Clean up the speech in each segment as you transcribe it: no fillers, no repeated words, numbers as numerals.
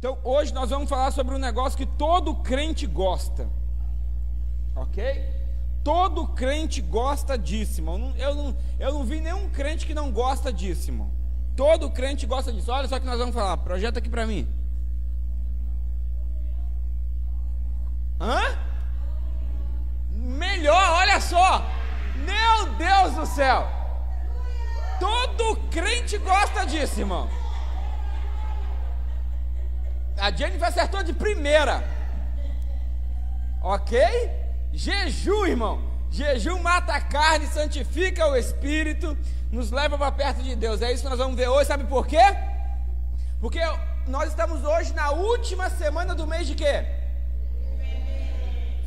Então hoje nós vamos falar sobre um negócio que todo crente gosta, ok? Todo crente gosta disso, irmão. Eu não vi nenhum crente que não gosta disso, irmão. Todo crente gosta disso. Olha só o que nós vamos falar, projeta aqui para mim. Hã? Melhor, olha só. Meu Deus do céu. Todo crente gosta disso, irmão. A Jennifer acertou de primeira. Ok? Jejum, irmão. Jejum mata a carne, santifica o espírito, nos leva para perto de Deus. É isso que nós vamos ver hoje. Sabe por quê? Porque nós estamos hoje na última semana do mês de quê?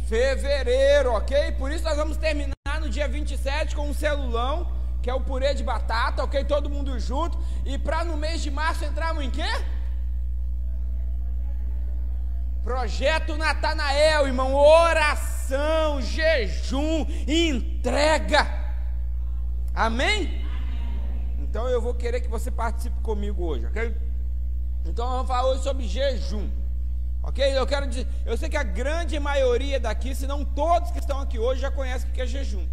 Fevereiro, ok? Por isso nós vamos terminar no dia 27 com um celulão, que é o purê de batata, ok? Todo mundo junto. E para no mês de março entrarmos em quê? Projeto Natanael, irmão. Oração, jejum, entrega. Amém? Então eu vou querer que você participe comigo hoje, ok? Então vamos falar hoje sobre jejum. Ok? Eu quero dizer, eu sei que a grande maioria daqui, se não todos que estão aqui hoje, já conhecem o que é jejum.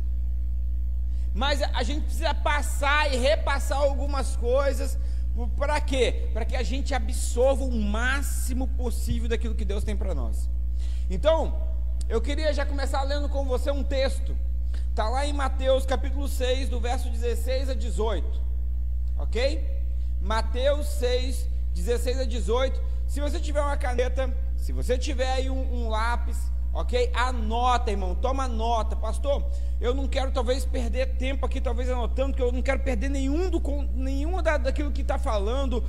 Mas a gente precisa passar e repassar algumas coisas. Para quê? Para que a gente absorva o máximo possível daquilo que Deus tem para nós. Então, eu queria já começar lendo com você um texto. Está lá em Mateus capítulo 6, do verso 16 a 18. Ok? Mateus 6, 16 a 18. Se você tiver uma caneta, se você tiver aí um lápis, ok? Anota, irmão, toma nota. Pastor, eu não quero talvez perder tempo aqui, talvez anotando, porque eu não quero perder nenhuma daquilo que está falando,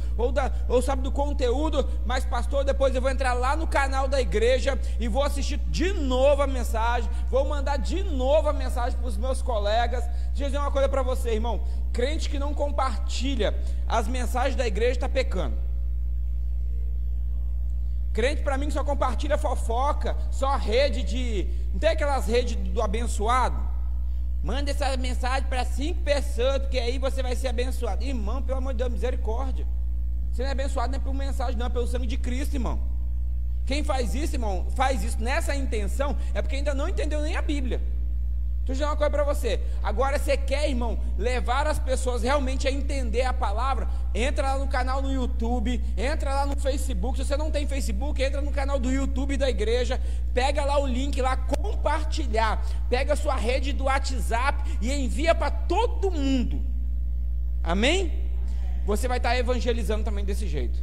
ou sabe, do conteúdo. Mas pastor, depois eu vou entrar lá no canal da igreja e vou assistir de novo a mensagem, vou mandar de novo a mensagem para os meus colegas. Deixa eu dizer uma coisa para você, irmão. Crente que não compartilha as mensagens da igreja está pecando. Crente para mim que só compartilha fofoca, só rede de... Não tem aquelas redes do abençoado? Manda essa mensagem para 5 pessoas, porque aí você vai ser abençoado. Irmão, pelo amor de Deus, misericórdia. Você não é abençoado não é por mensagem, não, é pelo sangue de Cristo, irmão. Quem faz isso, irmão, faz isso nessa intenção, é porque ainda não entendeu nem a Bíblia. Deixa eu dizer uma coisa para você. Agora você quer, irmão, levar as pessoas realmente a entender a palavra? Entra lá no canal no YouTube, entra lá no Facebook. Se você não tem Facebook, entra no canal do YouTube da igreja, pega lá o link lá, compartilhar, pega a sua rede do WhatsApp e envia para todo mundo. Amém? Você vai estar evangelizando também desse jeito,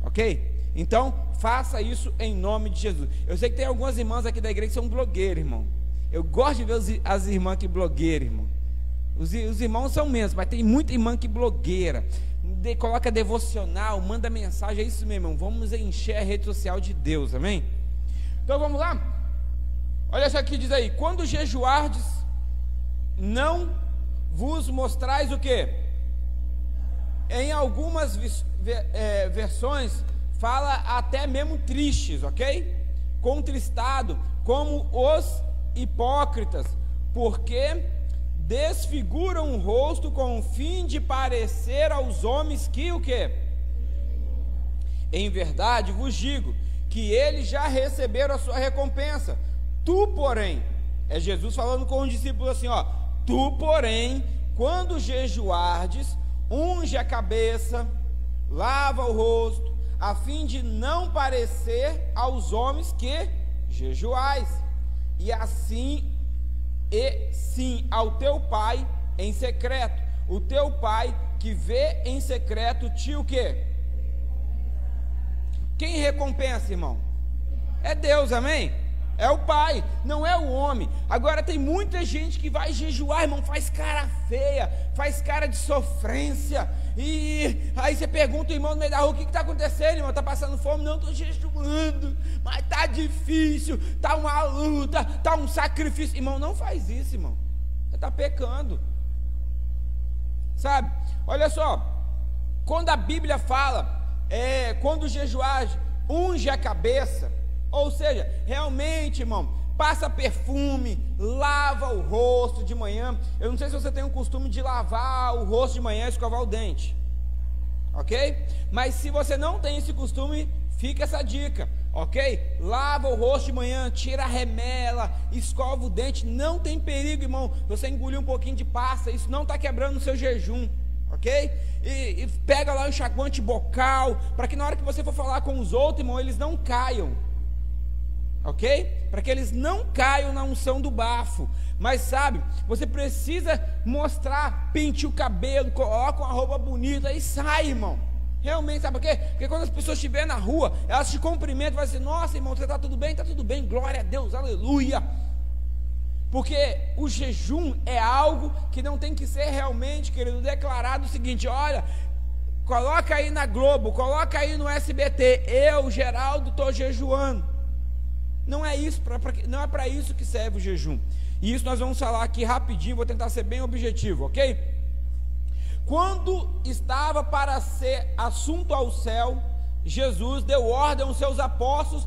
ok? Então faça isso em nome de Jesus. Eu sei que tem algumas irmãs aqui da igreja que são blogueiras, irmão. Eu gosto de ver as irmãs que blogueiras, irmão. Os irmãos são menos, mas tem muita irmã que blogueira. Coloca devocional, manda mensagem, é isso mesmo, irmão. Vamos encher a rede social de Deus, amém? Então vamos lá? Olha só o que diz aí. Quando jejuardes, não vos mostrais o quê? Em algumas versões, fala até mesmo tristes, ok? Contristado, como os hipócritas, porque desfiguram o rosto com o fim de parecer aos homens que o quê? Em verdade vos digo que eles já receberam a sua recompensa. Tu, porém, é Jesus falando com os discípulos assim, ó: tu, porém, quando jejuardes, unge a cabeça, lava o rosto, a fim de não parecer aos homens que jejuais, e assim e sim ao teu pai em secreto. O teu pai que vê em secreto te o quê? Quem recompensa, irmão? É Deus, amém? É o pai, não é o homem. Agora tem muita gente que vai jejuar, irmão, faz cara feia, faz cara de sofrência. E aí você pergunta o irmão no meio da rua: o que está acontecendo, irmão? Está passando fome? Não, estou jejuando, mas está difícil, está uma luta, está um sacrifício. Irmão, não faz isso, irmão. Você está pecando. Sabe? Olha só, quando a Bíblia fala, quando jejuar, unge a cabeça. Ou seja, realmente, irmão, passa perfume, lava o rosto de manhã. Eu não sei se você tem o costume de lavar o rosto de manhã e escovar o dente, ok? Mas se você não tem esse costume, Fica essa dica, ok? Lava o rosto de manhã, tira a remela, escova o dente. Não tem perigo, irmão, você engolir um pouquinho de pasta, isso não está quebrando o seu jejum, ok? E pega lá o enxaguante bucal, para que na hora que você for falar com os outros, irmão, eles não caiam, ok? Para que eles não caiam na unção do bafo. Mas sabe, você precisa mostrar, pinte o cabelo, coloca uma roupa bonita e sai, irmão. Realmente, sabe por quê? Porque quando as pessoas estiverem na rua, elas te cumprimentam, vai dizer: nossa, irmão, você está tudo bem? Está tudo bem, glória a Deus, aleluia. Porque o jejum é algo que não tem que ser realmente, querido, declarado o seguinte: olha, coloca aí na Globo, coloca aí no SBT, eu, Geraldo, estou jejuando. Não é isso, não é para isso que serve o jejum. E isso nós vamos falar aqui rapidinho, vou tentar ser bem objetivo, ok? Quando estava para ser assunto ao céu, Jesus deu ordem aos seus apóstolos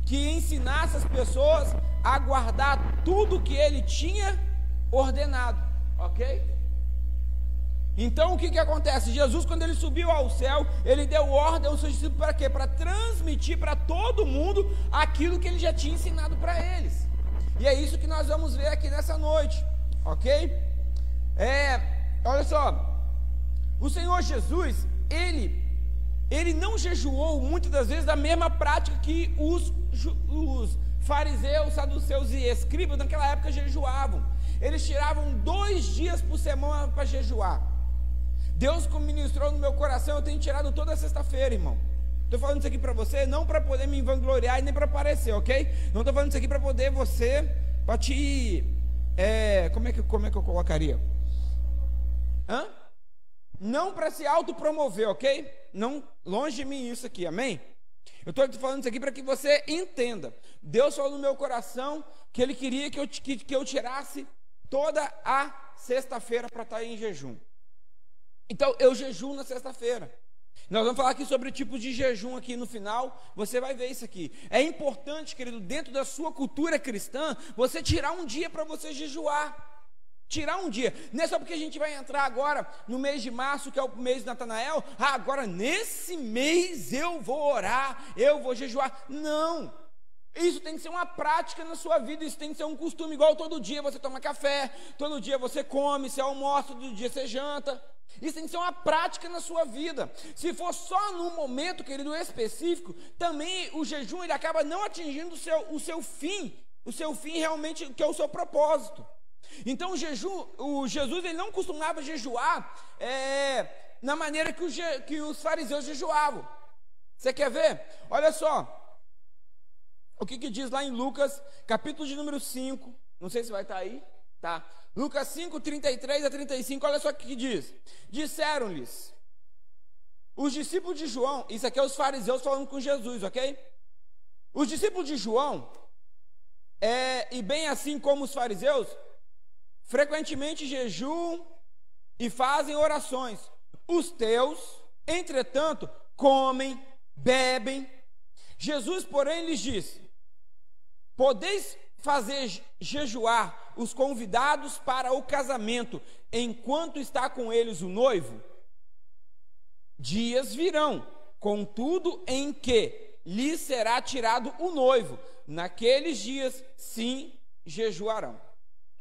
que ensinasse as pessoas a guardar tudo que ele tinha ordenado, ok? Então o que acontece? Jesus, quando ele subiu ao céu, ele deu ordem aos seus discípulos para quê? Para transmitir para todo mundo aquilo que ele já tinha ensinado para eles. E é isso que nós vamos ver aqui nessa noite, ok? Olha só, o Senhor Jesus, ele não jejuou muitas das vezes da mesma prática que os fariseus, saduceus e escribas naquela época jejuavam. Eles tiravam 2 dias por semana para jejuar. Deus ministrou no meu coração, eu tenho tirado toda sexta-feira, irmão. Estou falando isso aqui para você, não para poder me vangloriar e nem para aparecer, ok? Não estou falando isso aqui para poder para te... como é que eu colocaria? Não para se autopromover, ok? Não, longe de mim isso aqui, amém? Eu estou falando isso aqui para que você entenda. Deus falou no meu coração que Ele queria que eu tirasse toda a sexta-feira para estar em jejum. Então eu jejuo na sexta-feira. Nós vamos falar aqui sobre o tipo de jejum aqui no final. Você vai ver isso aqui. É importante, querido, dentro da sua cultura cristã, você tirar um dia para você jejuar. Tirar um dia. Não é só porque a gente vai entrar agora no mês de março, que é o mês de Natanael. Agora nesse mês eu vou orar, eu vou jejuar. Não. Isso tem que ser uma prática na sua vida. Isso tem que ser um costume. Igual todo dia você toma café, todo dia você come, você almoça, todo dia você janta. Isso tem que ser uma prática na sua vida. Se for só num momento, querido, específico, também o jejum ele acaba não atingindo o seu fim realmente, que é o seu propósito. Então o Jesus ele não costumava jejuar na maneira que os fariseus jejuavam. Você quer ver? Olha só o que diz lá em Lucas, capítulo de número 5. Não sei se vai estar aí, tá? Lucas 5, 33 a 35, olha só o que diz. Disseram-lhes os discípulos de João, isso aqui é os fariseus falando com Jesus, ok? Os discípulos de João, e bem assim como os fariseus, frequentemente jejuam e fazem orações. Os teus, entretanto, comem, bebem. Jesus, porém, lhes disse: podeis fazer jejuar os convidados para o casamento, enquanto está com eles o noivo? Dias virão, contudo, em que lhes será tirado o noivo. Naqueles dias, sim, jejuarão.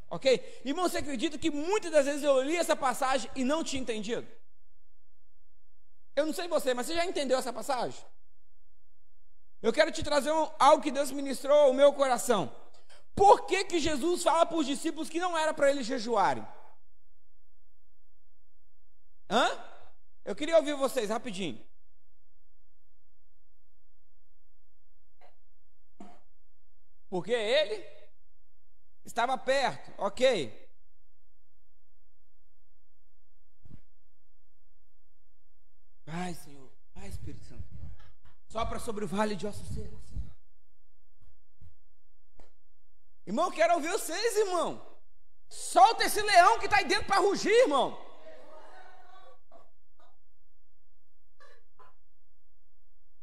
Ok? Irmão, você acredita que muitas das vezes eu li essa passagem e não tinha entendido? Eu não sei você, mas você já entendeu essa passagem? Eu quero te trazer algo que Deus ministrou ao meu coração. Por que Jesus fala para os discípulos que não era para eles jejuarem? Eu queria ouvir vocês rapidinho. Porque ele estava perto, ok. Ai, Senhor, ai, Espírito Santo. Sopra sobre o vale de ossos secos. Irmão, quero ouvir vocês, irmão. Solta esse leão que está aí dentro para rugir, irmão.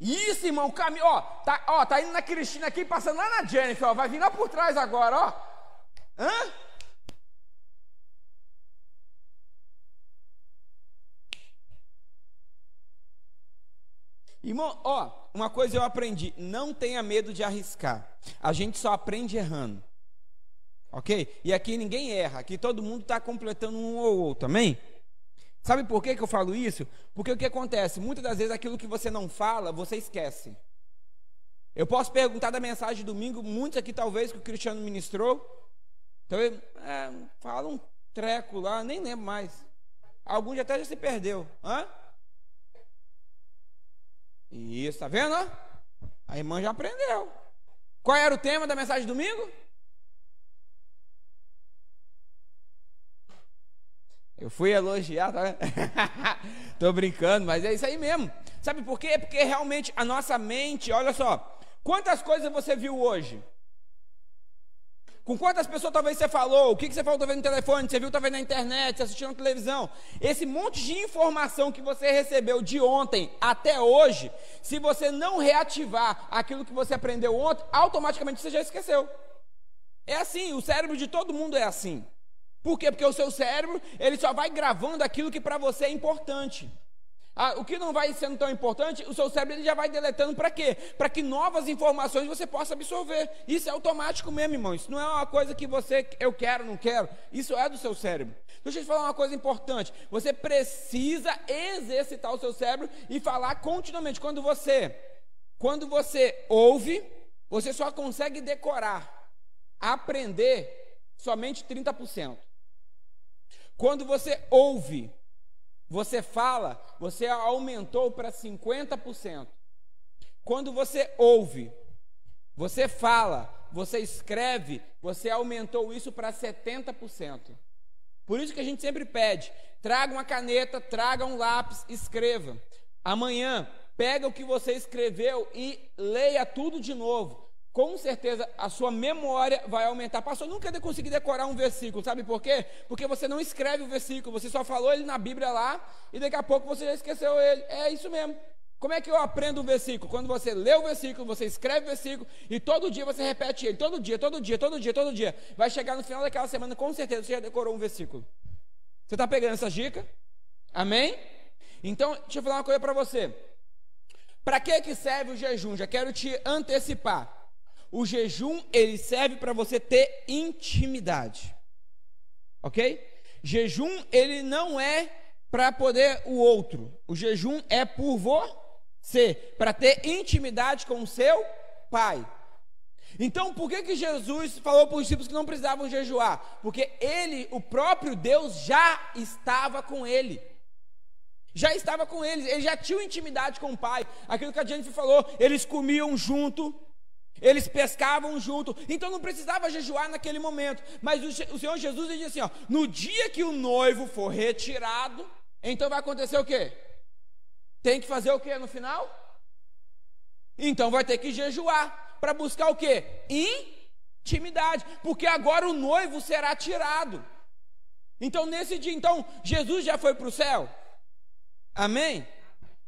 Isso, irmão, o caminho, tá indo na Cristina aqui, passando lá na Jennifer, ó, vai vir lá por trás agora, ó. Irmão, ó, uma coisa eu aprendi: não tenha medo de arriscar. A gente só aprende errando. Ok? E aqui ninguém erra, aqui todo mundo está completando um ou outro, amém? Sabe por que eu falo isso? Porque o que acontece? Muitas das vezes aquilo que você não fala, você esquece. Eu posso perguntar da mensagem de domingo, muitos aqui talvez que o Cristiano ministrou. Então, fala um treco lá, nem lembro mais. Alguns até já se perdeu. Hã? Isso, tá vendo? A irmã já aprendeu. Qual era o tema da mensagem de domingo? Eu fui elogiar, tá vendo? Tô brincando, mas é isso aí mesmo. Sabe por quê? Porque realmente a nossa mente, olha só, quantas coisas você viu hoje? Com quantas pessoas talvez você falou? O que você falou talvez no telefone? Você viu talvez na internet, você assistiu na televisão? Esse monte de informação que você recebeu de ontem até hoje, se você não reativar aquilo que você aprendeu ontem, automaticamente você já esqueceu. É assim, o cérebro de todo mundo é assim. Por quê? Porque o seu cérebro, ele só vai gravando aquilo que para você é importante. O que não vai sendo tão importante, o seu cérebro ele já vai deletando para quê? Para que novas informações você possa absorver. Isso é automático mesmo, irmão. Isso não é uma coisa que eu quero, não quero. Isso é do seu cérebro. Deixa eu te falar uma coisa importante. Você precisa exercitar o seu cérebro e falar continuamente. Quando você ouve, você só consegue decorar, aprender somente 30%. Quando você ouve, você fala, você aumentou para 50%. Quando você ouve, você fala, você escreve, você aumentou isso para 70%. Por isso que a gente sempre pede, traga uma caneta, traga um lápis, escreva. Amanhã, pega o que você escreveu e leia tudo de novo. Com certeza a sua memória vai aumentar. Pastor, eu nunca consegui decorar um versículo, sabe por quê? Porque você não escreve o versículo, você só falou ele na Bíblia lá e daqui a pouco você já esqueceu ele. É isso mesmo. Como é que eu aprendo um versículo? Quando você lê o versículo, você escreve o versículo e todo dia você repete ele, todo dia. Vai chegar no final daquela semana, com certeza você já decorou um versículo. Você está pegando essa dica? Amém? Então, deixa eu falar uma coisa para você. Para que serve o jejum? Já quero te antecipar. O jejum, ele serve para você ter intimidade, ok? Jejum, ele não é para poder o outro. O jejum é por você, para ter intimidade com o seu Pai. Então, por que Jesus falou para os discípulos que não precisavam jejuar? Porque ele, o próprio Deus, já estava com ele. Já estava com eles, eles já tinham intimidade com o Pai. Aquilo que a Jennifer falou, eles comiam junto, eles pescavam junto, então não precisava jejuar naquele momento. Mas o Senhor Jesus ele diz assim, ó, no dia que o noivo for retirado, então vai acontecer o quê? Tem que fazer o quê no final? Então vai ter que jejuar, para buscar o quê? Intimidade, porque agora o noivo será tirado. Então nesse dia, então, Jesus já foi para o céu? Amém?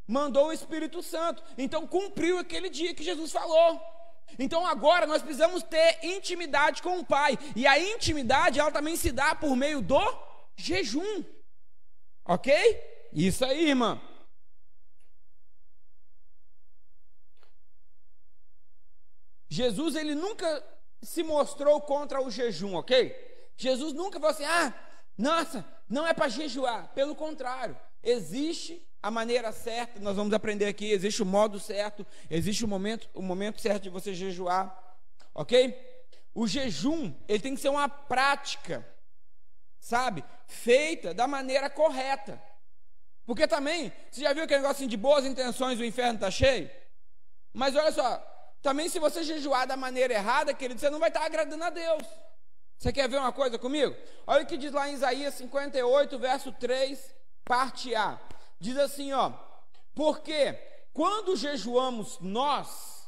Mandou o Espírito Santo, então cumpriu aquele dia que Jesus falou. Então agora nós precisamos ter intimidade com o Pai. E a intimidade ela também se dá por meio do jejum. Ok? Isso aí, irmã. Jesus ele nunca se mostrou contra o jejum, ok? Jesus nunca falou assim, nossa, não é para jejuar. Pelo contrário, existe a maneira certa, nós vamos aprender aqui, existe o modo certo, existe o momento certo de você jejuar, ok? O jejum, ele tem que ser uma prática, sabe? Feita da maneira correta. Porque também, você já viu aquele negocinho de boas intenções, o inferno está cheio? Mas olha só, também se você jejuar da maneira errada, querido, você não vai estar agradando a Deus. Você quer ver uma coisa comigo? Olha o que diz lá em Isaías 58, verso 3, parte A. Diz assim, ó, porque quando jejuamos nós,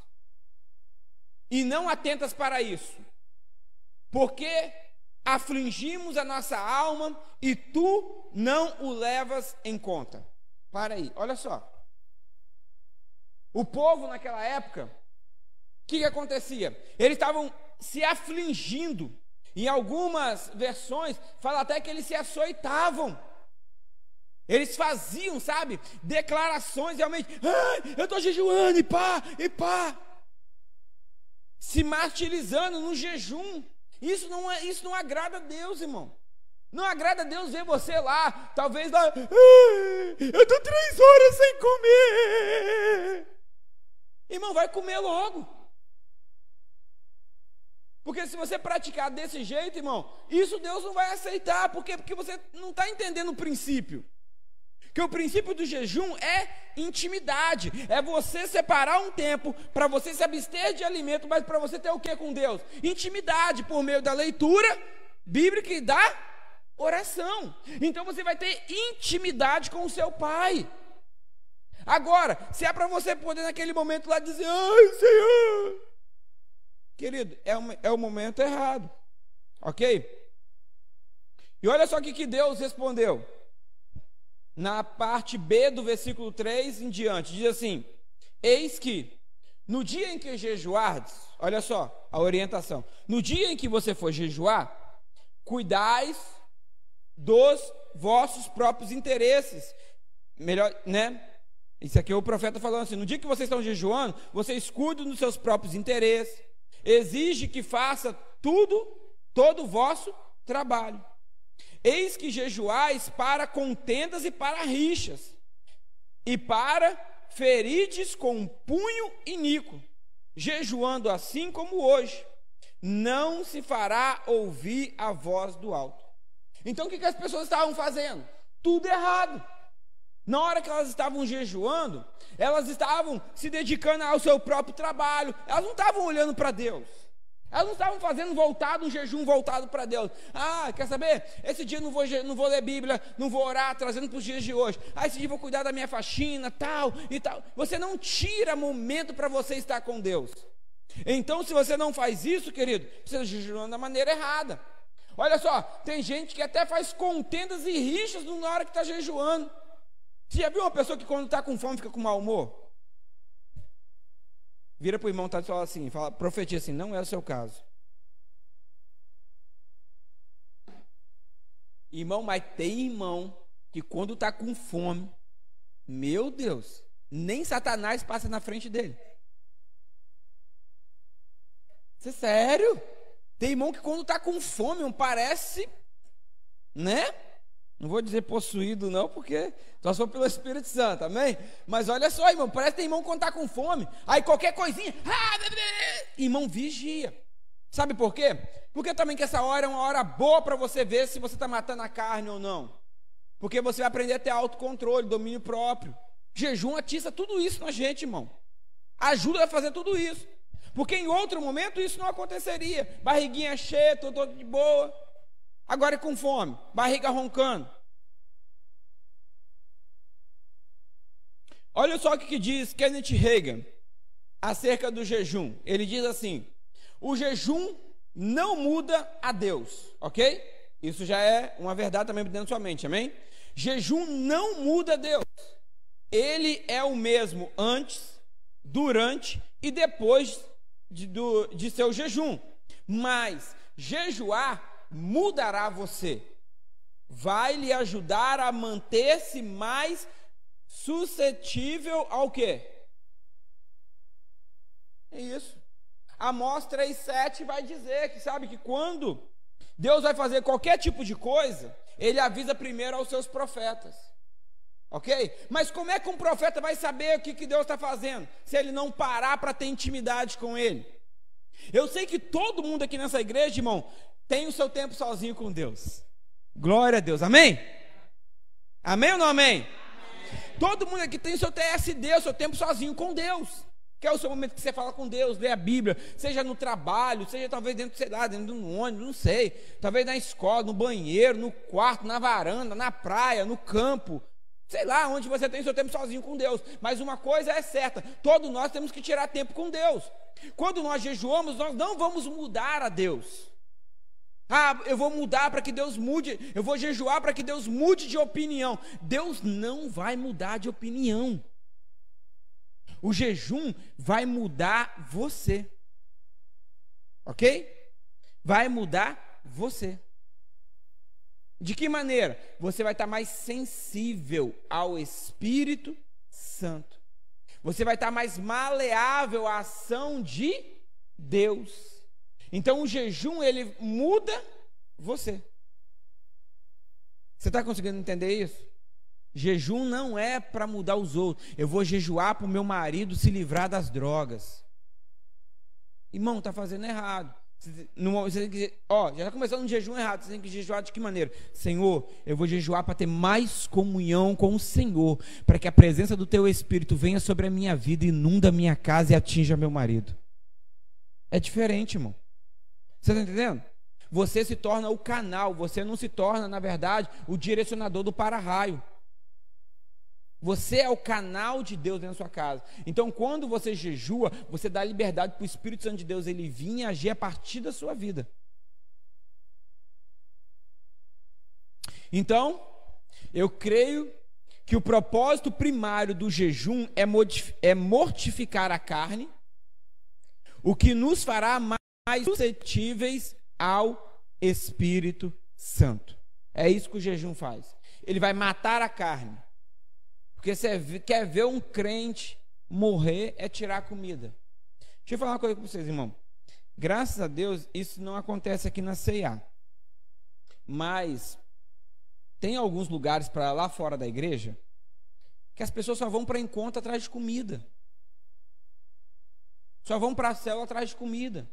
e não atentas para isso, porque afligimos a nossa alma e tu não o levas em conta. Para aí, olha só. O povo naquela época, o que acontecia? Eles estavam se afligindo. Em algumas versões, fala até que eles se açoitavam. Eles faziam, sabe, declarações realmente, eu estou jejuando, e pá, se martirizando no jejum. Isso não agrada a Deus, irmão. Não agrada a Deus ver você lá, talvez lá, eu estou 3 horas sem comer. Irmão, vai comer logo. Porque se você praticar desse jeito, irmão, isso Deus não vai aceitar. Por quê? Porque você não está entendendo o princípio. Que o princípio do jejum é intimidade. É você separar um tempo para você se abster de alimento, mas para você ter o que com Deus? Intimidade por meio da leitura bíblica e da oração. Então você vai ter intimidade com o seu Pai. Agora, se é para você poder naquele momento lá dizer, ai Senhor, querido, é o momento errado, ok? E olha só o que Deus respondeu na parte B do versículo 3 em diante. Diz assim: eis que no dia em que jejuardes, olha só a orientação, no dia em que você for jejuar, cuidais dos vossos próprios interesses. Melhor, né? Isso aqui é o profeta falando assim: no dia que vocês estão jejuando, vocês cuidam dos seus próprios interesses, exige que faça todo o vosso trabalho. Eis que jejuais para contendas e para rixas, e para ferides com punho iníquo, jejuando assim como hoje, não se fará ouvir a voz do alto. Então o que as pessoas estavam fazendo? Tudo errado. Na hora que elas estavam jejuando, elas estavam se dedicando ao seu próprio trabalho, elas não estavam olhando para Deus. Elas não estavam fazendo um jejum voltado para Deus. Quer saber? Esse dia não vou ler Bíblia, não vou orar, trazendo para os dias de hoje. Esse dia vou cuidar da minha faxina, tal e tal. Você não tira momento para você estar com Deus. Então, se você não faz isso, querido, você está jejuando da maneira errada. Olha só, tem gente que até faz contendas e rixas na hora que está jejuando. Você já viu uma pessoa que quando está com fome fica com mau humor? Vira para o irmão e fala assim, profetiza assim: não é o seu caso. Irmão, mas tem irmão que quando está com fome, meu Deus, nem Satanás passa na frente dele. Isso é sério? Tem irmão que quando está com fome, parece, né? Não vou dizer possuído não, porque só sou pelo Espírito Santo, amém? Mas olha só, irmão, parece que tem irmão quando está com fome, aí qualquer coisinha, irmão, vigia. Sabe por quê? Porque também que essa hora é uma hora boa para você ver se você está matando a carne ou não. Porque você vai aprender a ter autocontrole, domínio próprio. Jejum atiça tudo isso na gente, irmão. Ajuda a fazer tudo isso. Porque em outro momento isso não aconteceria. Barriguinha cheia, todo de boa. Agora é com fome, barriga roncando. Olha só o que diz Kenneth Hagin acerca do jejum. Ele diz assim: o jejum não muda a Deus, ok? Isso já é uma verdade também dentro da sua mente, amém? Jejum não muda a Deus. Ele é o mesmo antes, durante e depois de seu jejum. Mas jejuar mudará você, vai lhe ajudar a manter-se mais suscetível ao quê? É isso. Amós 3,7 vai dizer que, sabe, que quando Deus vai fazer qualquer tipo de coisa, Ele avisa primeiro aos seus profetas, ok? Mas como é que um profeta vai saber o que Deus está fazendo, se ele não parar para ter intimidade com Ele? Eu sei que todo mundo aqui nessa igreja, irmão, tem o seu tempo sozinho com Deus. Glória a Deus, amém? Amém ou não amém? Todo mundo aqui tem o seu TSD, o seu tempo sozinho com Deus, que é o seu momento que você fala com Deus, lê a Bíblia, seja no trabalho, seja talvez dentro, sei lá, dentro do ônibus, não sei, talvez na escola, no banheiro, no quarto, na varanda, na praia, no campo, sei lá, onde você tem o seu tempo sozinho com Deus. Mas uma coisa é certa, todos nós temos que tirar tempo com Deus. Quando nós jejuamos, nós não vamos mudar a Deus. Eu vou mudar para que Deus mude, eu vou jejuar para que Deus mude de opinião. Deus não vai mudar de opinião. O jejum vai mudar você, ok? Vai mudar você. De que maneira? Você vai estar mais sensível ao Espírito Santo. Você vai estar mais maleável à ação de Deus. Então o jejum, ele muda você. Você está conseguindo entender isso? Jejum não é para mudar os outros. Eu vou jejuar para o meu marido se livrar das drogas. Irmão, está fazendo errado. Você tem que, já está começando um jejum errado. Você tem que jejuar de que maneira? Senhor, eu vou jejuar para ter mais comunhão com o Senhor, para que a presença do Teu Espírito venha sobre a minha vida, inunda a minha casa e atinja meu marido. É diferente, irmão. Você está entendendo? Você se torna o canal. Você não se torna, na verdade, o direcionador do para-raio. Você é o canal de Deus dentro da sua casa. Então, quando você jejua, você dá liberdade para o Espírito Santo de Deus ele vir e agir a partir da sua vida. Então, eu creio que o propósito primário do jejum é mortificar a carne, o que nos fará mais suscetíveis ao Espírito Santo. É isso que o jejum faz. Ele vai matar a carne. Porque você quer ver um crente morrer, é tirar comida. Deixa eu falar uma coisa com vocês, irmão. Graças a Deus, isso não acontece aqui na C&A. Mas tem alguns lugares para lá fora da igreja que as pessoas só vão para encontro atrás de comida. Só vão para a célula atrás de comida.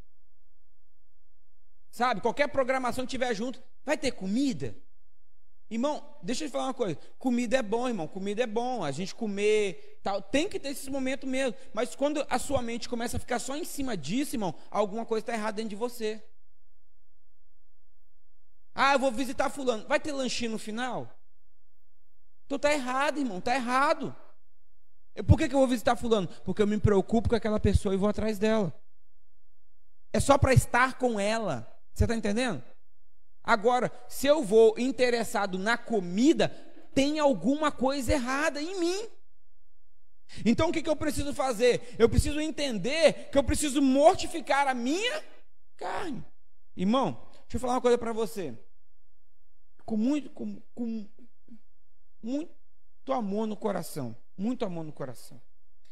Sabe, qualquer programação que tiver junto, vai ter comida? Irmão, deixa eu te falar uma coisa. Comida é bom, irmão, comida é bom. A gente comer, tal, tem que ter esses momentos mesmo. Mas quando a sua mente começa a ficar só em cima disso, irmão, alguma coisa está errada dentro de você. Eu vou visitar fulano. Vai ter lanchinho no final? Então está errado, irmão, está errado. Por que eu vou visitar fulano? Porque eu me preocupo com aquela pessoa e vou atrás dela. É só para estar com ela. Você está entendendo? Agora, se eu vou interessado na comida, tem alguma coisa errada em mim. Então o que eu preciso fazer? Eu preciso entender que eu preciso mortificar a minha carne. Irmão, deixa eu falar uma coisa para você. Com muito amor no coração. Muito amor no coração.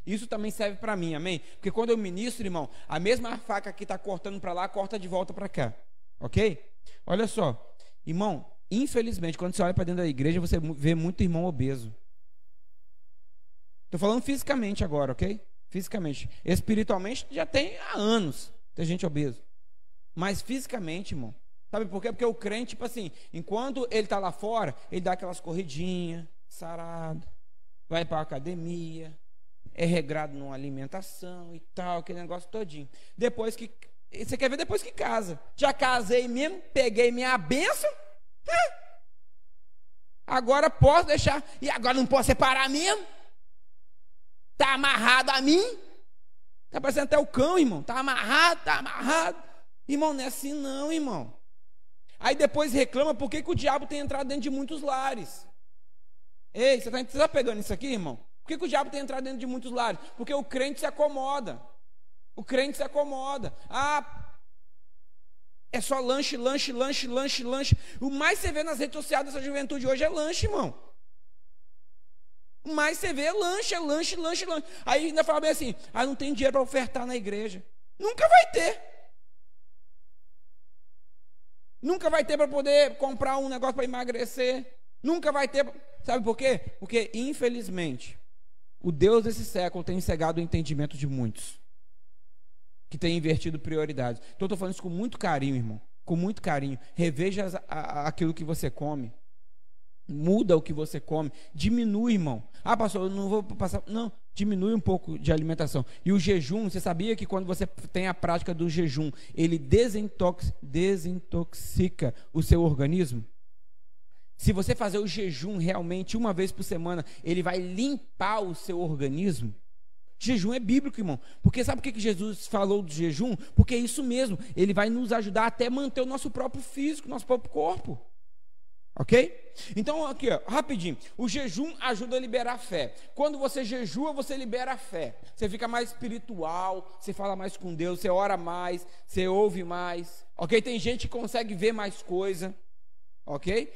Isso também serve para mim, amém? Porque quando eu ministro, irmão, a mesma faca que está cortando para lá, corta de volta para cá. Ok? Olha só, irmão, infelizmente, quando você olha para dentro da igreja, você vê muito irmão obeso. Estou falando fisicamente agora, ok? Fisicamente. Espiritualmente, já tem há anos, tem gente obesa. Mas fisicamente, irmão, sabe por quê? Porque o crente, tipo assim, enquanto ele está lá fora, ele dá aquelas corridinhas, sarado, vai para a academia, é regrado numa alimentação e tal, aquele negócio todinho. Depois que... Você quer ver depois que casa? Já casei mesmo, peguei minha bênção. Agora posso deixar. E agora não posso separar mesmo? Está amarrado a mim? Está parecendo até o cão, irmão. Está amarrado, está amarrado. Irmão, não é assim não, irmão. Aí depois reclama por que o diabo tem entrado dentro de muitos lares. Ei, você está pegando isso aqui, irmão? Por que o diabo tem entrado dentro de muitos lares? Porque o crente se acomoda. O crente se acomoda. É só lanche. O mais você vê nas redes sociais dessa juventude hoje é lanche, irmão. O mais você vê é lanche. Aí ainda fala bem assim, não tem dinheiro para ofertar na igreja. Nunca vai ter. Nunca vai ter para poder comprar um negócio para emagrecer. Nunca vai ter. Sabe por quê? Porque, infelizmente, o Deus desse século tem cegado o entendimento de muitos. Que tem invertido prioridades. Então eu estou falando isso com muito carinho, irmão. Com muito carinho. Reveja aquilo que você come. Muda o que você come. Diminui, irmão. Pastor, eu não vou passar... Não, diminui um pouco de alimentação. E o jejum, você sabia que quando você tem a prática do jejum, ele desintoxica o seu organismo? Se você fazer o jejum realmente uma vez por semana, ele vai limpar o seu organismo. Jejum é bíblico, irmão. Porque sabe por que Jesus falou do jejum? Porque é isso mesmo. Ele vai nos ajudar até manter o nosso próprio físico, nosso próprio corpo. Ok? Então, aqui, ó, rapidinho. O jejum ajuda a liberar fé. Quando você jejua, você libera a fé. Você fica mais espiritual, você fala mais com Deus, você ora mais, você ouve mais. Ok? Tem gente que consegue ver mais coisa. ok?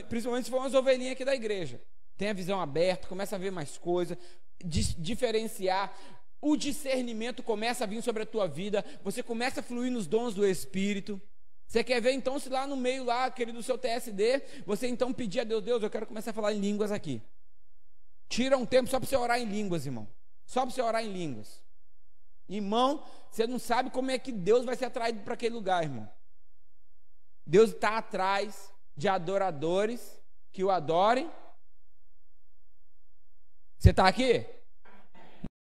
Principalmente se for umas ovelhinhas aqui da igreja. Tem a visão aberta, começa a ver mais coisas, diferenciar. O discernimento começa a vir sobre a tua vida, você começa a fluir nos dons do Espírito. Você quer ver então se lá no meio, lá, querido, do seu TSD, você então pedir a Deus, Deus, eu quero começar a falar em línguas aqui. Tira um tempo só para você orar em línguas, irmão. Só para você orar em línguas. Irmão, você não sabe como é que Deus vai ser atraído para aquele lugar, irmão. Deus está atrás de adoradores que o adorem. Você está aqui?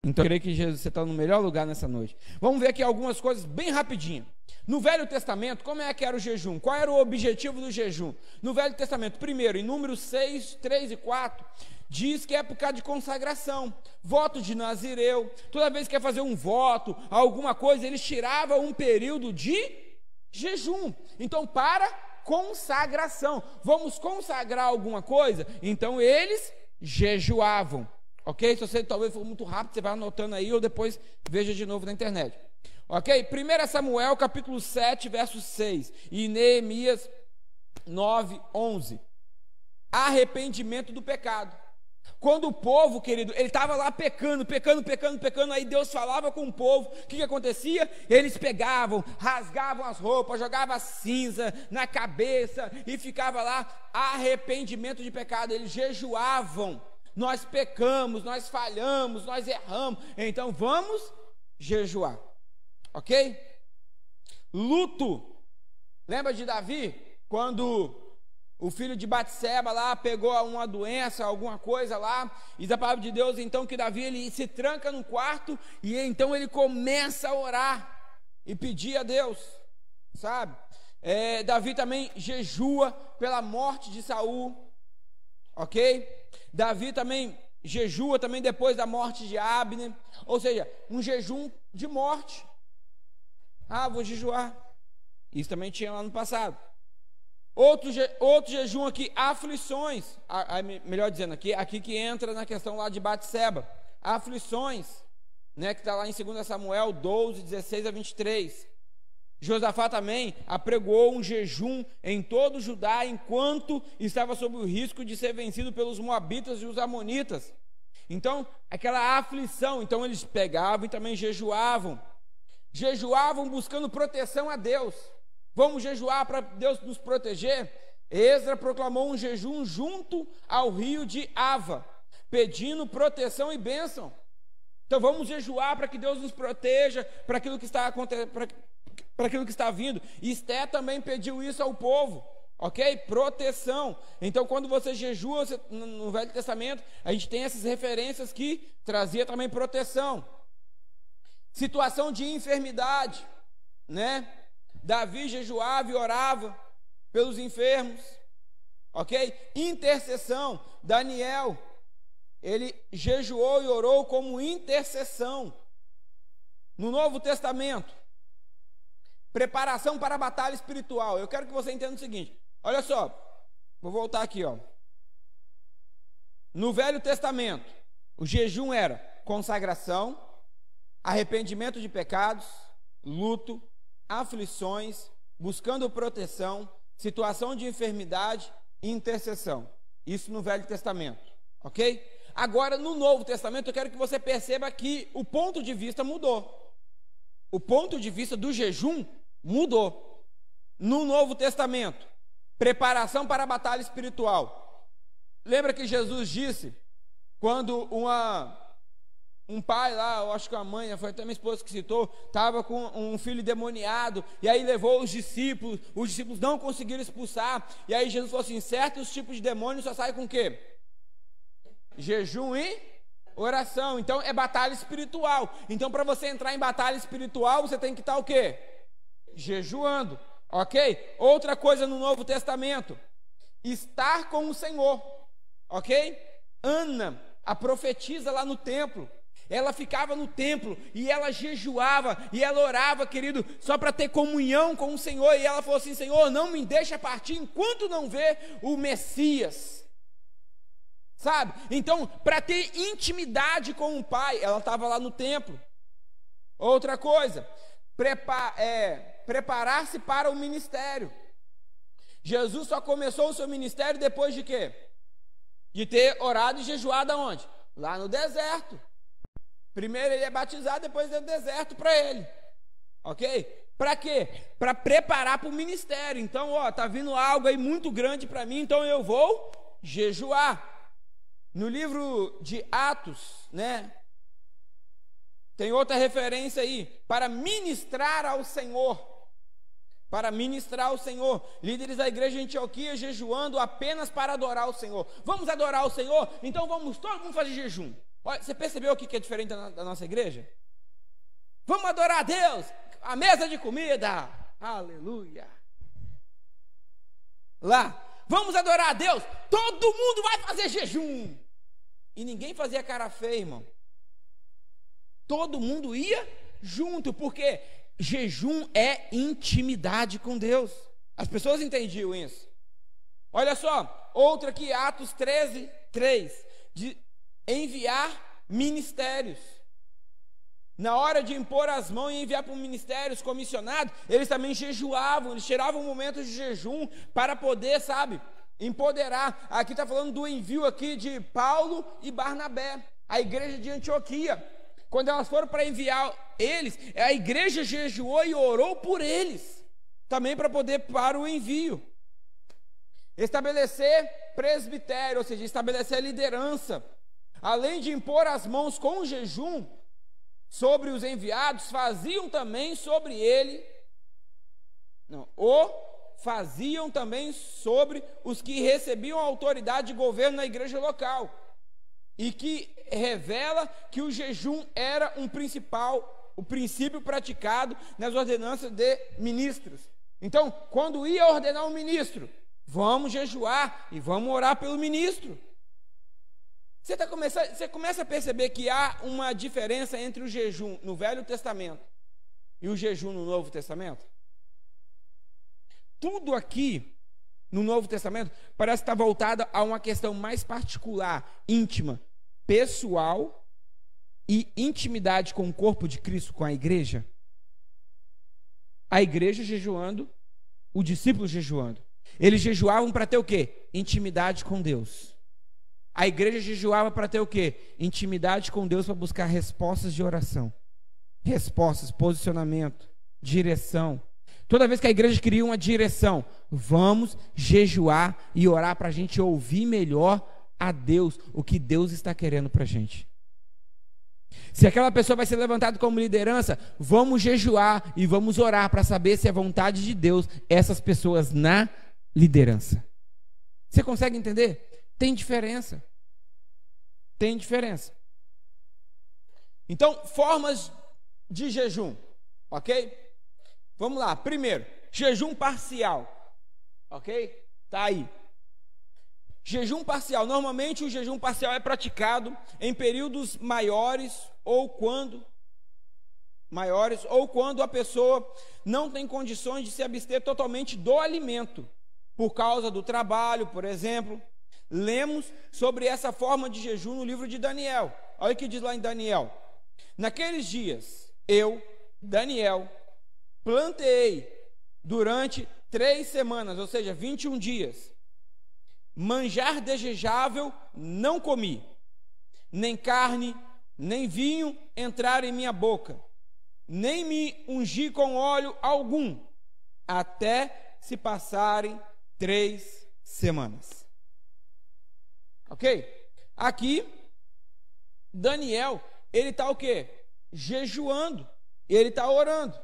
Então eu creio que Jesus, você está no melhor lugar nessa noite. Vamos ver aqui algumas coisas bem rapidinho. No Velho Testamento, como é que era o jejum? Qual era o objetivo do jejum? No Velho Testamento, primeiro, em Números 6, 3 e 4, diz que é época de consagração, voto de Nazireu. Toda vez que ia fazer um voto, alguma coisa, eles tiravam um período de jejum. Então, para consagração. Vamos consagrar alguma coisa? Então, eles jejuavam. Ok? Se você talvez for muito rápido, você vai anotando aí ou depois veja de novo na internet. Ok? 1 Samuel capítulo 7, verso 6 e Neemias 9, 11. Arrependimento do pecado. Quando o povo, querido, ele estava lá pecando, aí Deus falava com o povo, o que acontecia? Eles pegavam, rasgavam as roupas, jogavam cinza na cabeça e ficava lá, arrependimento de pecado, eles jejuavam. Nós pecamos, nós falhamos, nós erramos, então vamos jejuar, ok? Luto, lembra de Davi? Quando o filho de Batseba lá pegou uma doença, alguma coisa lá, diz a palavra de Deus então que Davi ele se tranca no quarto e então ele começa a orar e pedir a Deus, sabe? Davi também jejua pela morte de Saul, ok? Davi também jejua também depois da morte de Abner, ou seja, um jejum de morte. Vou jejuar. Isso também tinha lá no passado. Outro jejum aqui, aflições. Melhor dizendo, aqui que entra na questão lá de Batseba. Aflições, né, que está lá em 2 Samuel 12, 16 a 23. Josafá também apregoou um jejum em todo Judá enquanto estava sob o risco de ser vencido pelos moabitas e os amonitas. Então, aquela aflição, então eles pegavam e também jejuavam buscando proteção a Deus. Vamos jejuar para Deus nos proteger? Esdras proclamou um jejum junto ao rio de Ava, pedindo proteção e bênção. Então vamos jejuar para que Deus nos proteja para aquilo que está acontecendo, para aquilo que está vindo. Esté também pediu isso ao povo, ok? Proteção. Então quando você jejua no Velho Testamento, a gente tem essas referências que trazia também proteção. Situação de enfermidade, né? Davi jejuava e orava pelos enfermos, ok? Intercessão, Daniel, ele jejuou e orou como intercessão. No Novo Testamento, preparação para a batalha espiritual. Eu quero que você entenda o seguinte, olha só, vou voltar aqui, ó. No Velho Testamento, o jejum era consagração, arrependimento de pecados, luto, aflições, buscando proteção, situação de enfermidade e intercessão. Isso no Velho Testamento, ok? Agora, no Novo Testamento, eu quero que você perceba que o ponto de vista mudou. O ponto de vista do jejum mudou. No Novo Testamento, preparação para a batalha espiritual. Lembra que Jesus disse, quando um pai lá, eu acho que a mãe, foi até minha esposa que citou, estava com um filho demoniado, e aí levou os discípulos não conseguiram expulsar, e aí Jesus falou assim, certos tipos de demônios só saem com o quê? Jejum e oração. Então é batalha espiritual. Então para você entrar em batalha espiritual, você tem que estar o quê? Jejuando, ok? Outra coisa no Novo Testamento, estar com o Senhor, ok? Ana, a profetisa lá no templo, ela ficava no templo e ela jejuava e ela orava, querido, só para ter comunhão com o Senhor. E ela falou assim, Senhor, não me deixa partir enquanto não ver o Messias, sabe? Então, para ter intimidade com o Pai, ela estava lá no templo. Outra coisa, preparar-se para o ministério. Jesus só começou o seu ministério depois de quê? De ter orado e jejuado aonde? Lá no deserto. Primeiro ele é batizado, depois é o deserto para ele. Ok? Para quê? Para preparar para o ministério. Então, tá vindo algo aí muito grande para mim, então eu vou jejuar. No livro de Atos, né? Tem outra referência aí, para ministrar ao Senhor. Para ministrar ao Senhor. Líderes da igreja de Antioquia jejuando apenas para adorar o Senhor. Vamos adorar o Senhor? Então vamos todo mundo fazer jejum. Olha, você percebeu o que é diferente da nossa igreja? Vamos adorar a Deus, a mesa de comida, aleluia. Lá, vamos adorar a Deus, todo mundo vai fazer jejum. E ninguém fazia cara feia, irmão. Todo mundo ia junto, porque jejum é intimidade com Deus. As pessoas entendiam isso. Olha só, outra aqui, Atos 13:3, de enviar ministérios. Na hora de impor as mãos e enviar para um ministério, os comissionados, eles também jejuavam, eles tiravam momentos de jejum para poder, empoderar. Aqui está falando do envio aqui de Paulo e Barnabé, a igreja de Antioquia. Quando elas foram para enviar eles, a igreja jejuou e orou por eles, também para o envio. Estabelecer presbitério, ou seja, estabelecer liderança. Além de impor as mãos com jejum sobre os enviados, faziam também sobre sobre os que recebiam a autoridade de governo na igreja local. E que revela que o jejum era o princípio praticado nas ordenanças de ministros. Então, quando ia ordenar um ministro, vamos jejuar e vamos orar pelo ministro. Você começa a perceber que há uma diferença entre o jejum no Velho Testamento e o jejum no Novo Testamento? Tudo aqui no Novo Testamento parece estar voltado a uma questão mais particular, íntima, pessoal e intimidade com o corpo de Cristo, com a igreja. A igreja jejuando, o discípulo jejuando. Eles jejuavam para ter o quê? Intimidade com Deus. A igreja jejuava para ter o quê? Intimidade com Deus, para buscar respostas de oração. Respostas, posicionamento, direção. Toda vez que a igreja queria uma direção, vamos jejuar e orar para a gente ouvir melhor a Deus, o que Deus está querendo para a gente. Se aquela pessoa vai ser levantada como liderança, vamos jejuar e vamos orar para saber se é vontade de Deus essas pessoas na liderança. Você consegue entender? Tem diferença. Tem diferença. Então, formas de jejum, ok? Vamos lá. Primeiro, jejum parcial, ok? Tá aí. Jejum parcial. Normalmente o jejum parcial é praticado em períodos maiores ou quando a pessoa não tem condições de se abster totalmente do alimento, por causa do trabalho, por exemplo. Lemos sobre essa forma de jejum no livro de Daniel. Olha o que diz lá em Daniel. Naqueles dias, eu, Daniel, plantei durante 3 semanas, ou seja, 21 dias. Manjar desejável não comi, nem carne, nem vinho entrar em minha boca, nem me ungi com óleo algum, até se passarem 3 semanas. Ok? Aqui, Daniel, ele está o quê? Jejuando, ele está orando.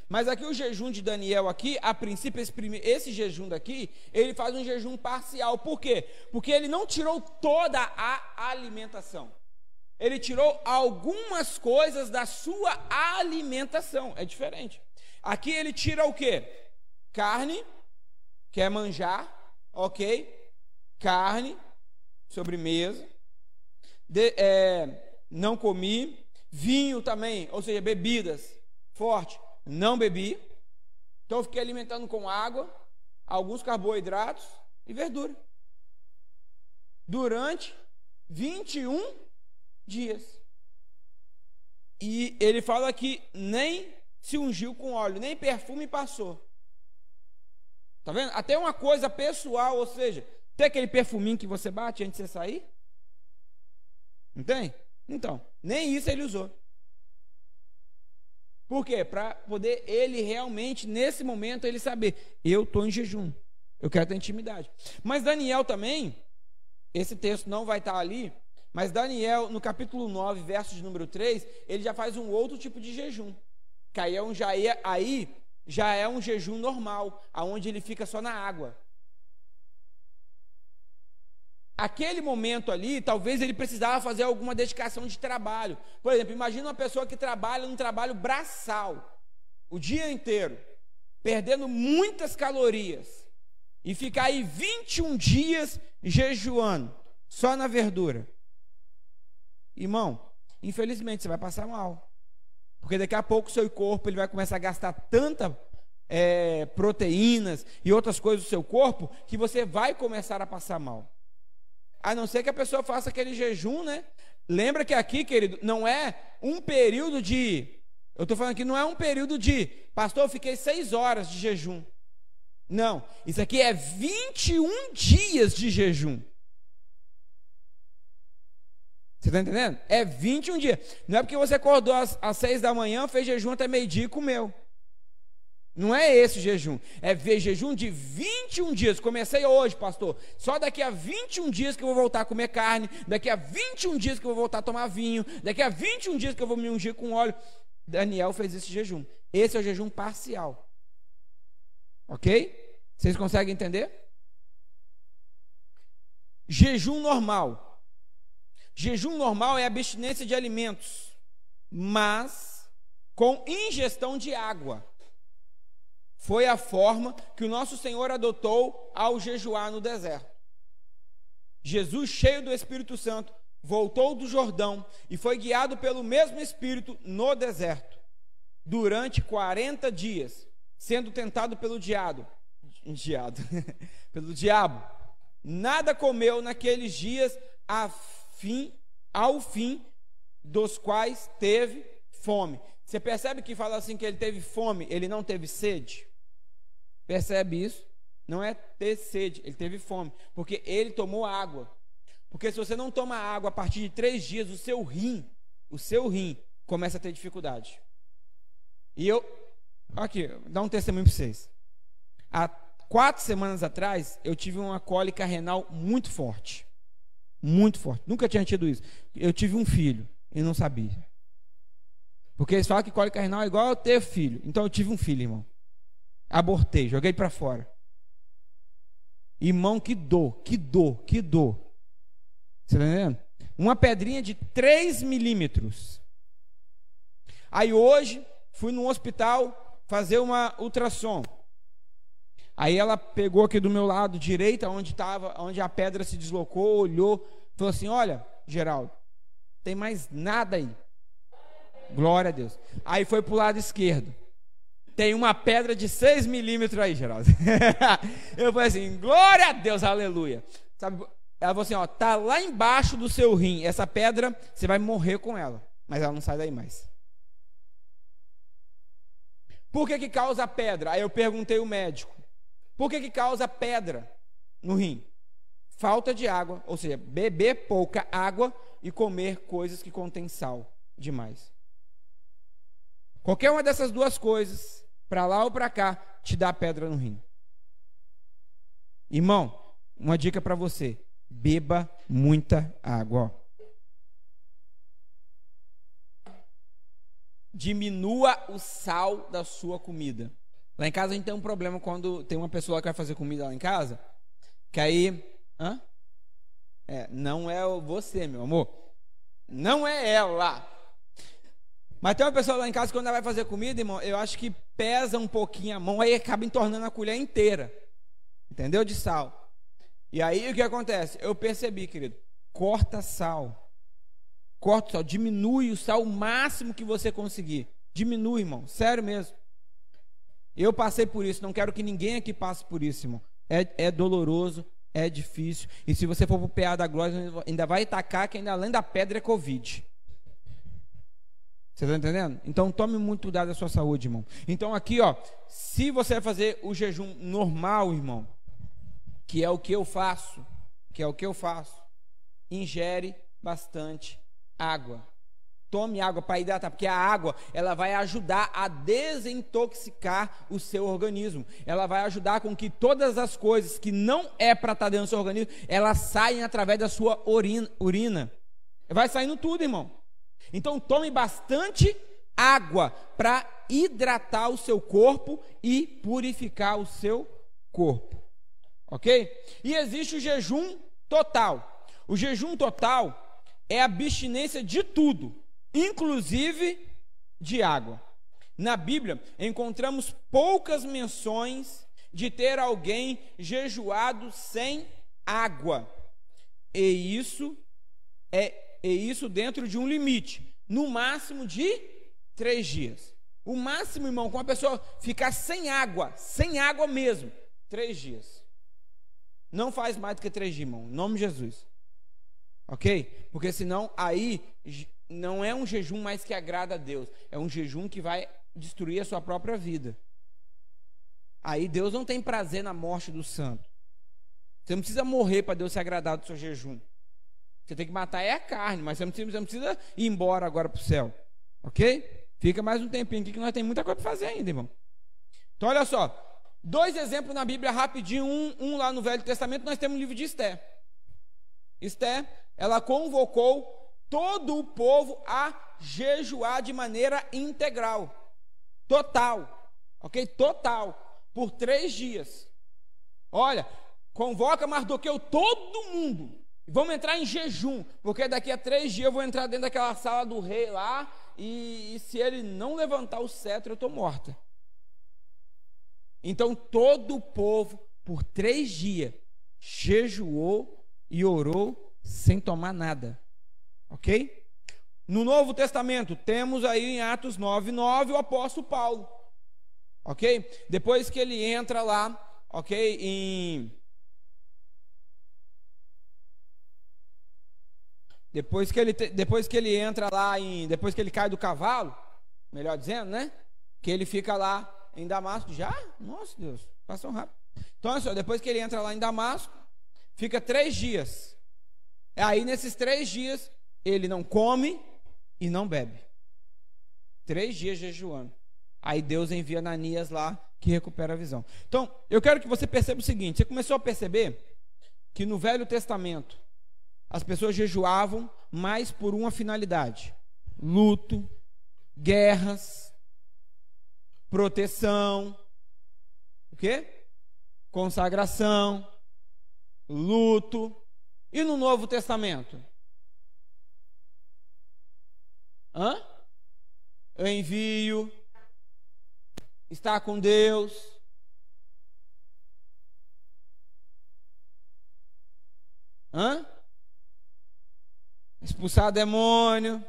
Mas aqui o jejum de Daniel aqui, a princípio, esse jejum daqui, ele faz um jejum parcial. Por quê? Porque ele não tirou toda a alimentação. Ele tirou algumas coisas da sua alimentação. É diferente. Aqui ele tira o quê? Carne, que é manjar, ok? Carne, sobremesa. Não comi. Vinho também, ou seja, bebidas fortes. Não bebi, então eu fiquei alimentando com água, alguns carboidratos e verdura. Durante 21 dias. E ele fala que nem se ungiu com óleo, nem perfume passou. Tá vendo? Até uma coisa pessoal, ou seja, tem aquele perfuminho que você bate antes de você sair? Não tem? Então, nem isso ele usou. Por quê? Para poder ele realmente, nesse momento, ele saber, eu estou em jejum, eu quero ter intimidade. Mas Daniel também, esse texto não vai estar ali, mas Daniel, no capítulo 9, verso de número 3, ele já faz um outro tipo de jejum, que aí já é um jejum normal, aonde ele fica só na água. Aquele momento ali, talvez ele precisava fazer alguma dedicação de trabalho. Por exemplo, imagina uma pessoa que trabalha num trabalho braçal, o dia inteiro, perdendo muitas calorias, e ficar aí 21 dias jejuando, só na verdura. Irmão, infelizmente você vai passar mal, porque daqui a pouco o seu corpo ele vai começar a gastar tanta proteínas e outras coisas do seu corpo, que você vai começar a passar mal. A não ser que a pessoa faça aquele jejum, né? Lembra que aqui, querido, não é um período de... Eu estou falando aqui, não é um período de... Pastor, eu fiquei 6 horas de jejum. Não, isso aqui é 21 dias de jejum. Você está entendendo? É 21 dias. Não é porque você acordou às 6 da manhã, fez jejum até meio-dia e comeu. Não é esse o jejum. É ver jejum de 21 dias. Comecei hoje, pastor. Só daqui a 21 dias que eu vou voltar a comer carne. Daqui a 21 dias que eu vou voltar a tomar vinho. Daqui a 21 dias que eu vou me ungir com óleo. Daniel fez esse jejum. Esse é o jejum parcial. Ok? Vocês conseguem entender? Jejum normal. Jejum normal é abstinência de alimentos, mas com ingestão de água. Foi a forma que o nosso Senhor adotou ao jejuar no deserto. Jesus, cheio do Espírito Santo, voltou do Jordão e foi guiado pelo mesmo Espírito no deserto, durante 40 dias, sendo tentado pelo diabo. Nada comeu naqueles dias, ao fim dos quais teve fome. Você percebe que fala assim que ele teve fome, ele não teve sede? Percebe isso? Não é ter sede, ele teve fome, porque ele tomou água. Porque se você não toma água a partir de 3 dias, o seu rim começa a ter dificuldade. E aqui, dá um testemunho para vocês. Há 4 semanas atrás, eu tive uma cólica renal muito forte. Muito forte. Nunca tinha tido isso. Eu tive um filho e não sabia. Porque eles falam que cólica renal é igual a ter filho. Então eu tive um filho, irmão. Abortei, joguei para fora. Irmão, que dor. Você está entendendo? Uma pedrinha de 3 milímetros. Aí hoje, fui no hospital fazer uma ultrassom. Aí ela pegou aqui do meu lado direito, onde a pedra se deslocou, olhou, falou assim, olha, Geraldo, tem mais nada aí. Glória a Deus. Aí foi para o lado esquerdo. Tem uma pedra de 6 milímetros aí, Geraldo. Eu falei assim, glória a Deus, aleluia. Sabe, ela falou assim, ó, tá lá embaixo do seu rim, essa pedra, você vai morrer com ela, mas ela não sai daí mais. Por que causa pedra? Aí eu perguntei ao médico, por que causa pedra no rim? Falta de água, ou seja, beber pouca água e comer coisas que contêm sal demais. Qualquer uma dessas duas coisas, para lá ou para cá, te dá pedra no rim. Irmão, uma dica para você, beba muita água. Diminua o sal da sua comida. Lá em casa a gente tem um problema quando tem uma pessoa que vai fazer comida lá em casa, que aí... não é você, meu amor. Não é ela. Mas tem uma pessoa lá em casa que quando ela vai fazer comida, irmão, eu acho que pesa um pouquinho a mão, aí acaba entornando a colher inteira. Entendeu? De sal. E aí o que acontece? Eu percebi, querido, corta sal. Corta o sal, diminui o sal o máximo que você conseguir. Diminui, irmão, sério mesmo. Eu passei por isso, não quero que ninguém aqui passe por isso, irmão. É doloroso, é difícil. E se você for pro PA da Glória, ainda vai tacar que ainda além da pedra é Covid. Você está entendendo? Então tome muito cuidado da sua saúde, irmão. Então aqui, ó, se você vai fazer o jejum normal, irmão, que é o que eu faço, ingere bastante água. Tome água para hidratar, porque a água, ela vai ajudar a desintoxicar o seu organismo. Ela vai ajudar com que todas as coisas que não é para estar dentro do seu organismo, elas saem através da sua urina. Vai saindo tudo, irmão. Então tome bastante água para hidratar o seu corpo e purificar o seu corpo. Ok? E existe o jejum total. O jejum total é a abstinência de tudo, inclusive de água. Na Bíblia, encontramos poucas menções de ter alguém jejuado sem água. E isso dentro de um limite, no máximo de 3 dias. O máximo, irmão, com a pessoa ficar sem água mesmo, 3 dias. Não faz mais do que 3 dias, irmão, em nome de Jesus. Ok? Porque senão aí não é um jejum mais que agrada a Deus, é um jejum que vai destruir a sua própria vida. Aí Deus não tem prazer na morte do santo. Você não precisa morrer para Deus se agradar do seu jejum. Você tem que matar a carne, mas você não precisa ir embora agora para o céu. Ok? Fica mais um tempinho aqui que nós temos muita coisa para fazer ainda, irmão. Então olha só, 2 exemplos na Bíblia rapidinho, um lá no Velho Testamento, nós temos o livro de Esté. Esté, ela convocou todo o povo a jejuar de maneira integral, total, ok? Total, por 3 dias. Olha, convoca Mardoqueu todo mundo, vamos entrar em jejum, porque daqui a 3 dias eu vou entrar dentro daquela sala do rei lá, e se ele não levantar o cetro, eu estou morta. Então todo o povo, por 3 dias, jejuou e orou sem tomar nada. Ok? No Novo Testamento, temos aí em Atos 9:9 o apóstolo Paulo. Ok? Depois que ele entra lá, ok? Depois que ele entra lá, depois que ele cai do cavalo, melhor dizendo, né? Que ele fica lá em Damasco. Já? Nossa Deus, passou rápido. Então, olha só, depois que ele entra lá em Damasco, fica 3 dias. Aí, nesses 3 dias, ele não come e não bebe. 3 dias jejuando. Aí Deus envia Ananias lá, que recupera a visão. Então, eu quero que você perceba o seguinte: você começou a perceber que no Velho Testamento as pessoas jejuavam mais por uma finalidade: luto, guerras, proteção, o quê? Consagração, luto. E no Novo Testamento? Eu envio, estar com Deus. Expulsar demônio.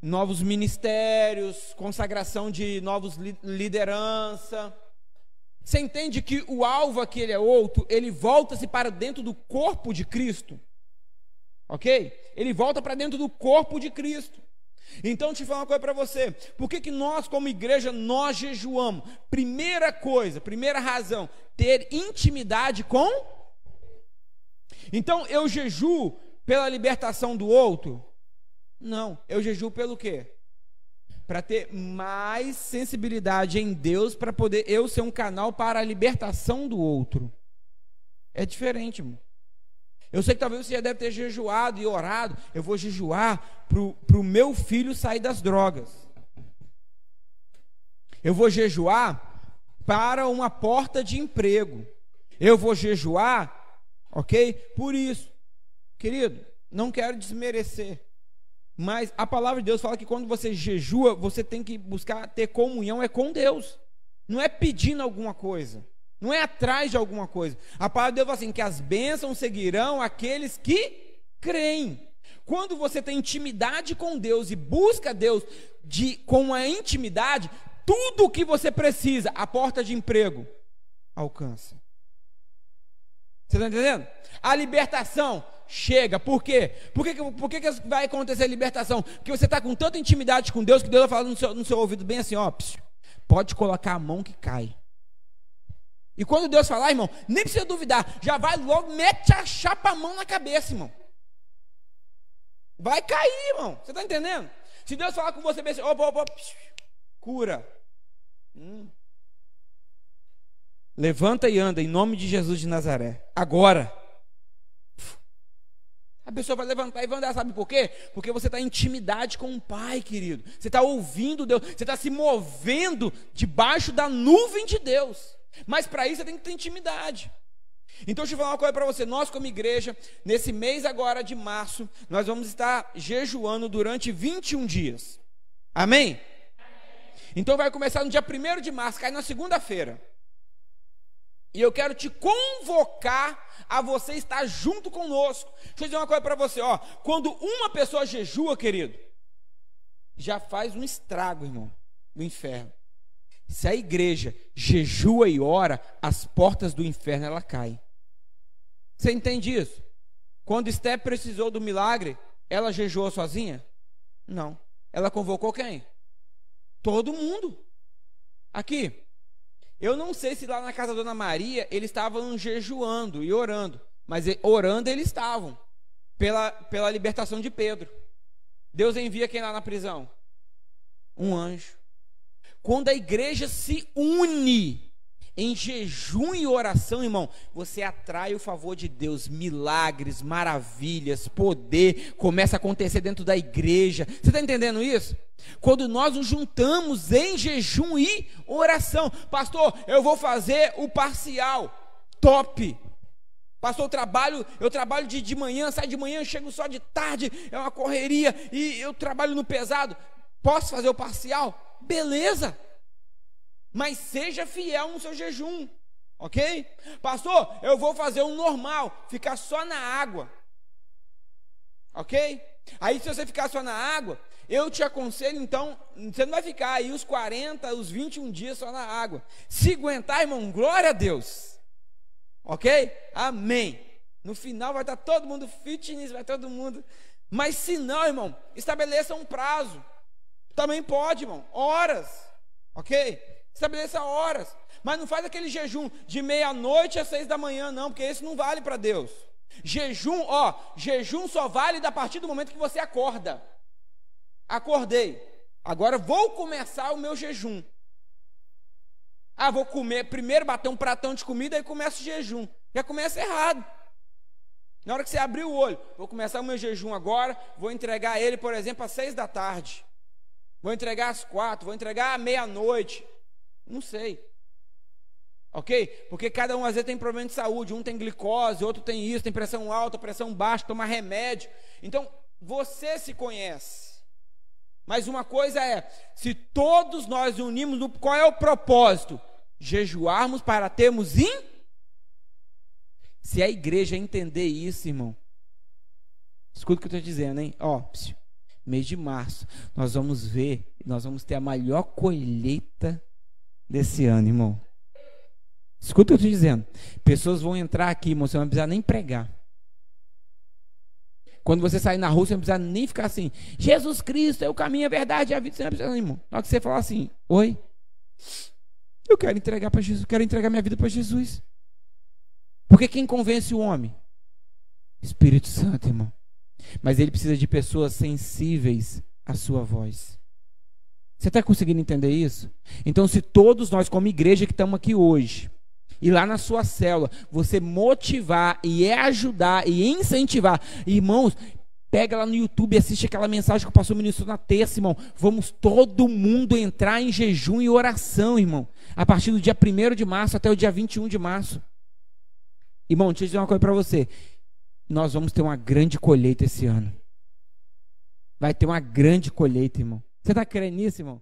Novos ministérios, consagração de novos liderança. Você entende que o alvo aqui ele é outro, ele volta-se para dentro do corpo de Cristo. Ok? Ele volta para dentro do corpo de Cristo. Então, deixa eu falar uma coisa para você. Por que nós, como igreja, nós jejuamos? Primeira coisa, primeira razão, ter intimidade com. Então, eu jejuo pela libertação do outro? Não, eu jejuo pelo quê? Para ter mais sensibilidade em Deus, para poder eu ser um canal para a libertação do outro. É diferente, irmão. Eu sei que talvez você já deve ter jejuado e orado. Eu vou jejuar para o meu filho sair das drogas. Eu vou jejuar para uma porta de emprego. Eu vou jejuar, ok? Por isso, querido, não quero desmerecer, mas a palavra de Deus fala que quando você jejua, você tem que buscar ter comunhão com Deus. Não é pedindo alguma coisa, não é atrás de alguma coisa. A palavra de Deus fala assim, que as bênçãos seguirão aqueles que creem. Quando você tem intimidade com Deus e busca Deus com a intimidade, tudo o que você precisa, a porta de emprego alcança. Você está entendendo? A libertação, chega. Por quê? Por que vai acontecer a libertação? Porque você está com tanta intimidade com Deus, que Deus vai falar no seu ouvido bem assim, ó, pode colocar a mão que cai. E quando Deus falar, irmão, nem precisa duvidar, já vai logo, mete a chapa a mão na cabeça, irmão. Vai cair, irmão, você está entendendo? Se Deus falar com você bem assim, opa, cura. Levanta e anda em nome de Jesus de Nazaré. Agora. A pessoa vai levantar e vai andar, sabe por quê? Porque você está em intimidade com o Pai, querido. Você está ouvindo Deus, você está se movendo debaixo da nuvem de Deus. Mas para isso você tem que ter intimidade. Então deixa eu falar uma coisa para você. Nós como igreja, nesse mês agora de março, nós vamos estar jejuando durante 21 dias. Amém? Então vai começar no dia 1º de março, cai na segunda-feira. E eu quero te convocar a você estar junto conosco. Deixa eu dizer uma coisa para você, ó. Quando uma pessoa jejua, querido, já faz um estrago, irmão, no inferno. Se a igreja jejua e ora, as portas do inferno ela caem. Você entende isso? Quando Esther precisou do milagre, ela jejuou sozinha? Não. Ela convocou quem? Todo mundo. Aqui. Eu não sei se lá na casa da Dona Maria eles estavam jejuando e orando, mas orando eles estavam pela libertação de Pedro. Deus envia quem lá na prisão? Um anjo. Quando a igreja se une em jejum e oração, irmão, você atrai o favor de Deus, milagres, maravilhas, poder, começa a acontecer dentro da igreja. Você está entendendo isso? Quando nós nos juntamos em jejum e oração. Pastor, eu vou fazer o parcial. Top. Pastor, eu trabalho de manhã, saio de manhã, chego só de tarde, é uma correria, e eu trabalho no pesado. Posso fazer o parcial? Beleza. Mas seja fiel no seu jejum, ok? Pastor, eu vou fazer um normal, ficar só na água, ok? Aí se você ficar só na água, eu te aconselho então, você não vai ficar aí os 40, os 21 dias só na água. Se aguentar, irmão, glória a Deus, ok? Amém. No final vai estar todo mundo fitness, vai todo mundo. Mas se não, irmão, estabeleça um prazo. Também pode, irmão, horas, ok? Estabeleça horas, mas não faz aquele jejum de meia-noite às 6 da manhã, não, porque esse não vale para Deus. Jejum, jejum só vale a partir do momento que você acorda. Acordei, agora vou começar o meu jejum. Vou comer, primeiro bater um pratão de comida e começo o jejum. Já começa errado. Na hora que você abrir o olho, vou começar o meu jejum agora, vou entregar ele, por exemplo, às 6 da tarde. Vou entregar às 4, vou entregar à meia-noite. Não sei. Ok? Porque cada um às vezes tem problema de saúde. Um tem glicose, outro tem isso, tem pressão alta, pressão baixa, toma remédio. Então, você se conhece. Mas uma coisa é, se todos nós unimos, qual é o propósito? Jejuarmos para termos Se a igreja entender isso, irmão, escuta o que eu estou dizendo, hein? Mês de março, nós vamos ter a maior colheita desse ano, irmão. Escuta o que eu estou dizendo. Pessoas vão entrar aqui, irmão, você não vai precisar nem pregar. Quando você sair na rua, você não precisa nem ficar assim, Jesus Cristo é o caminho, a verdade e a vida. Você não precisa, irmão. Na hora que você falar assim, oi, eu quero entregar para Jesus, quero entregar minha vida para Jesus. Porque quem convence o homem? Espírito Santo, irmão. Mas ele precisa de pessoas sensíveis à sua voz. Você está conseguindo entender isso? Então, se todos nós, como igreja que estamos aqui hoje, e lá na sua célula, você motivar e ajudar e incentivar, irmãos, pega lá no YouTube e assiste aquela mensagem que o pastor ministrou na terça, irmão. Vamos todo mundo entrar em jejum e oração, irmão, a partir do dia 1º de março até o dia 21 de março. Irmão, deixa eu dizer uma coisa para você. Nós vamos ter uma grande colheita esse ano. Vai ter uma grande colheita, irmão. Você está crendo nisso, irmão?